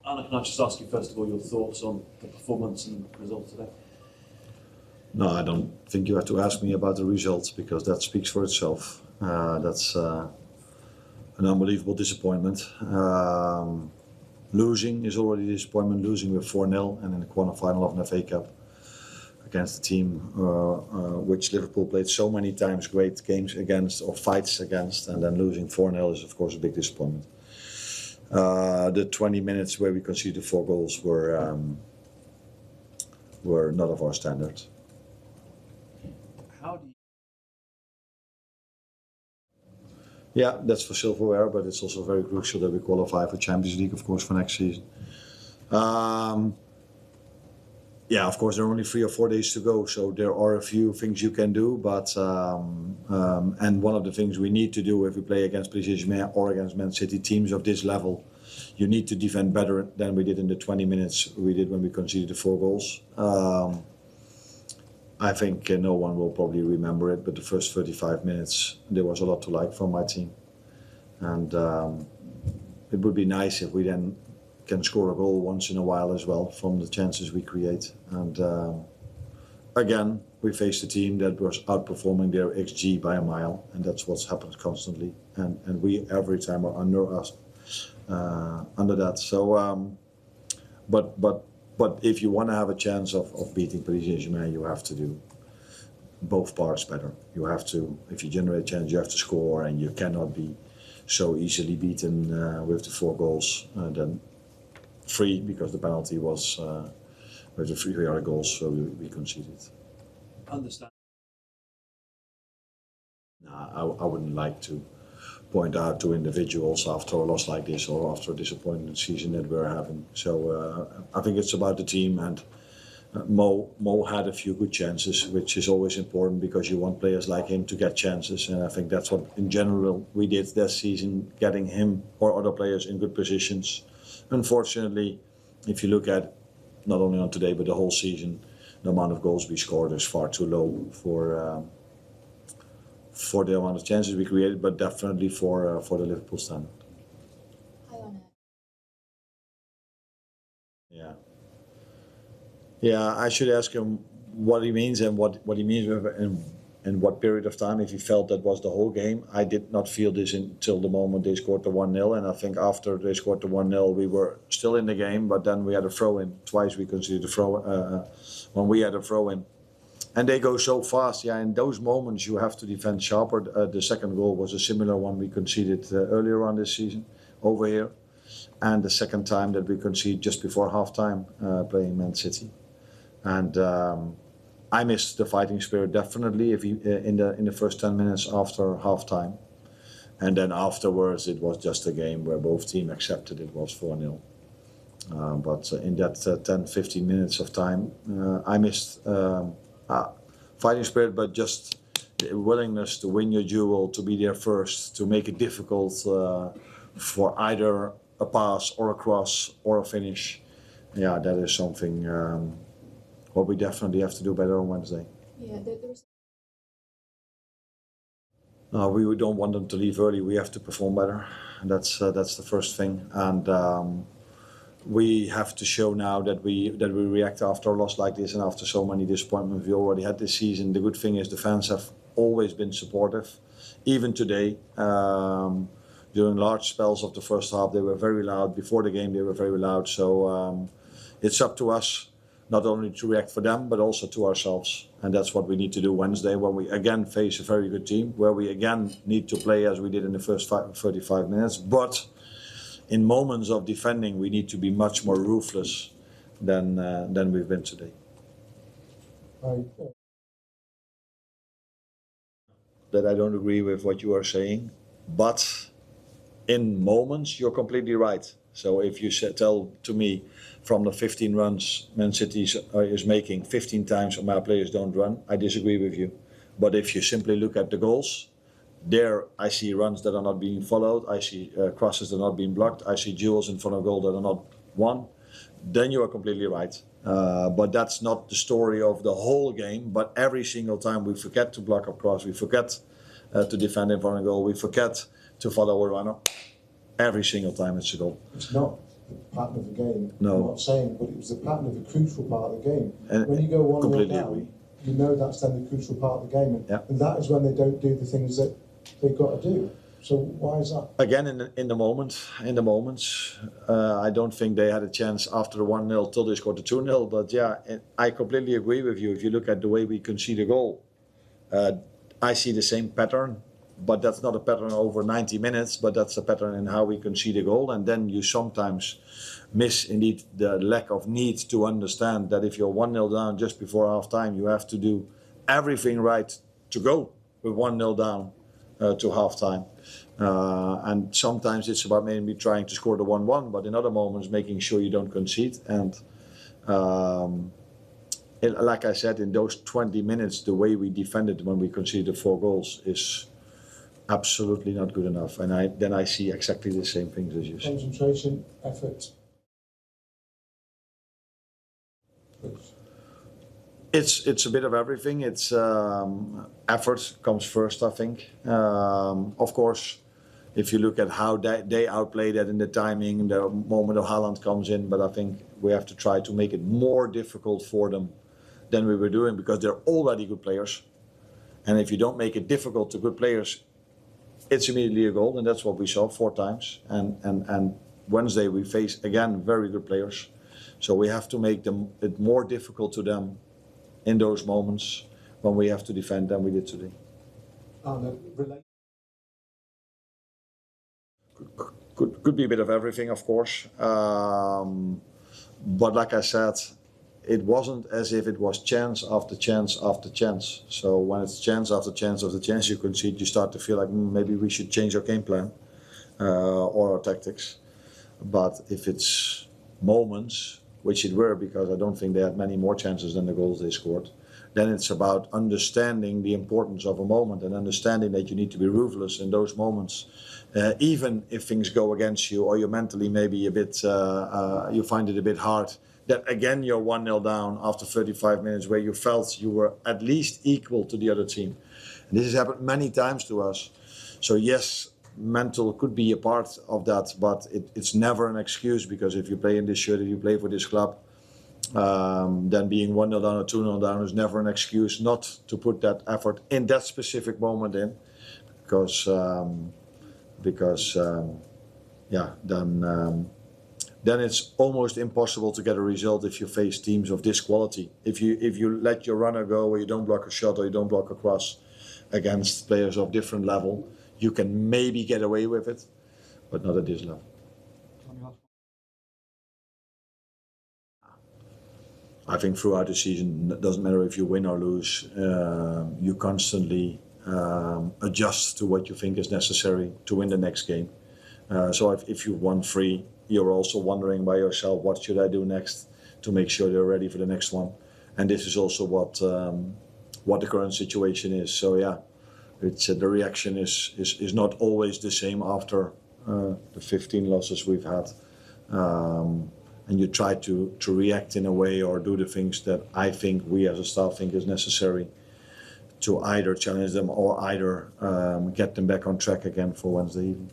Arne, can I just ask you first of all your thoughts on the performance and result today? No, I don't think you have to ask me about the results because that speaks for itself. That's an unbelievable disappointment. Losing is already a disappointment, losing with 4-0 and in the quarterfinal of an FA Cup against a team which Liverpool played so many times great games against or fights against, and then losing 4-0 is of course a big disappointment. The 20 minutes where we conceded 4 goals were not of our standard. How do you... Yeah, that's for silverware, but it's also very crucial that we qualify for Champions League, of course, for next season. Yeah, of course, there are only 3 or 4 days to go, so there are a few things you can do, but and one of the things we need to do if we play against Paris Saint-Germain or against Man City, teams of this level, you need to defend better than we did in the 20 minutes we did when we conceded the 4 goals. I think no one will probably remember it, but the first 35 minutes, there was a lot to like from my team. And it would be nice if we then can score a goal once in a while as well from the chances we create. And again, we faced a team that was outperforming their XG by a mile, and that's what's happened constantly. And we every time are under that. So, but if you want to have a chance of beating Paris Saint-Germain, you have to do both parts better. You have to, if you generate a chance, you have to score, and you cannot be so easily beaten with the 4 goals. Then 3, because the penalty was with the 3 other goals, so we conceded. Understand. No, I wouldn't like to point out to individuals after a loss like this or after a disappointing season that we're having. So I think it's about the team, and Mo had a few good chances, which is always important because you want players like him to get chances, and I think that's what in general we did this season, getting him or other players in good positions. Unfortunately, if you look at not only on today but the whole season, the amount of goals we scored is far too low for the amount of chances we created, but definitely for the Liverpool standard. Hi, Arne. Yeah. Yeah, I should ask him what he means and what he means with in what period of time, if he felt that was the whole game. I did not feel this until the moment they scored the 1-0, and I think after they scored the 1-0 we were still in the game, but then we had a throw-in. Twice we conceded a throw when we had a throw-in. And they go so fast, yeah, in those moments you have to defend sharper. The second goal was a similar one we conceded earlier on this season over here. And the second time that we conceded just before half-time playing Man City. And I missed the fighting spirit definitely in the first 10 minutes after half-time. And then afterwards it was just a game where both teams accepted it was 4-0. But in that 10-15 minutes of time, I missed fighting spirit, but just the willingness to win your duel, to be there first, to make it difficult for either a pass or a cross or a finish. Yeah, that is something what we definitely have to do better on Wednesday. Yeah, there was... No, we don't want them to leave early. We have to perform better. That's the first thing. And we have to show now that we react after a loss like this and after so many disappointments we already had this season. The good thing is the fans have always been supportive. Even today, during large spells of the first half, they were very loud. Before the game, they were very loud. So it's up to us not only to react for them, but also to ourselves. And that's what we need to do Wednesday when we again face a very good team, where we again need to play as we did in the first 35 minutes. But in moments of defending, we need to be much more ruthless than we've been today. That I don't agree with what you are saying, but in moments you're completely right. So if you tell to me from the 15 runs Man City is making 15 times and my players don't run, I disagree with you. But if you simply look at the goals, there I see runs that are not being followed, I see crosses that are not being blocked, I see duels in front of goal that are not won, then you are completely right. But that's not the story of the whole game, but every single time we forget to block up cross, we forget to defend in front of goal, we forget to follow a runner. Every single time it's a goal. It's not the pattern of the game. No. I'm not saying, but it was the pattern of a crucial part of the game. And when you go 1-0 completely down, agree. you know that's then the crucial part of the game, and, Yeah. and that is when they don't do the things that they've got to do. So why is that? Again, in the moments, I don't think they had a chance after the 1-0 till they scored the 2-0. But yeah, I completely agree with you. If you look at the way we concede a goal, I see the same pattern, but that's not a pattern over 90 minutes, but that's a pattern in how we concede a goal. And then you sometimes miss indeed the lack of need to understand that if you're 1-0 down just before half time, you have to do everything right to go with 1-0 down to half time. And sometimes it's about maybe trying to score the 1-1, but in other moments making sure you don't concede. And like I said, in those 20 minutes, the way we defended when we conceded 4 goals is absolutely not good enough. And then I see exactly the same things as you see. Concentration, effort. It's a bit of everything. It's effort comes first, I think. Of course, if you look at how they outplay that in the timing, the moment of Haaland comes in, but I think we have to try to make it more difficult for them than we were doing, because they're already good players. And if you don't make it difficult to good players, it's immediately a goal, and that's what we saw 4 times. And Wednesday we face again very good players, so we have to make it more difficult to them in those moments when we have to defend than we did today. Could be a bit of everything, of course, but like I said, it wasn't as if it was chance after chance after chance. So when it's chance after chance after chance you concede, you start to feel like maybe we should change our game plan or our tactics. But if it's moments, which it were, because I don't think they had many more chances than the goals they scored, then it's about understanding the importance of a moment and understanding that you need to be ruthless in those moments. Even if things go against you or you're mentally maybe a bit, you find it a bit hard, that again you're 1-0 down after 35 minutes where you felt you were at least equal to the other team. And this has happened many times to us. So yes, mental could be a part of that, but it's never an excuse, because if you play in this shirt, if you play for this club, then being 1-0 down or 2-0 down is never an excuse not to put that effort in that specific moment in, because then it's almost impossible to get a result if you face teams of this quality. If you let your runner go, or you don't block a shot, or you don't block a cross against players of different level, you can maybe get away with it, but not at this level. I think throughout the season, it doesn't matter if you win or lose, you constantly adjust to what you think is necessary to win the next game. So if you've won 3, you're also wondering by yourself, what should I do next to make sure they're ready for the next one? And this is also what the current situation is. So yeah, it's the reaction is not always the same after the 15 losses we've had. And you try to react in a way or do the things that I think we as a staff think is necessary to either challenge them or either get them back on track again for Wednesday evening.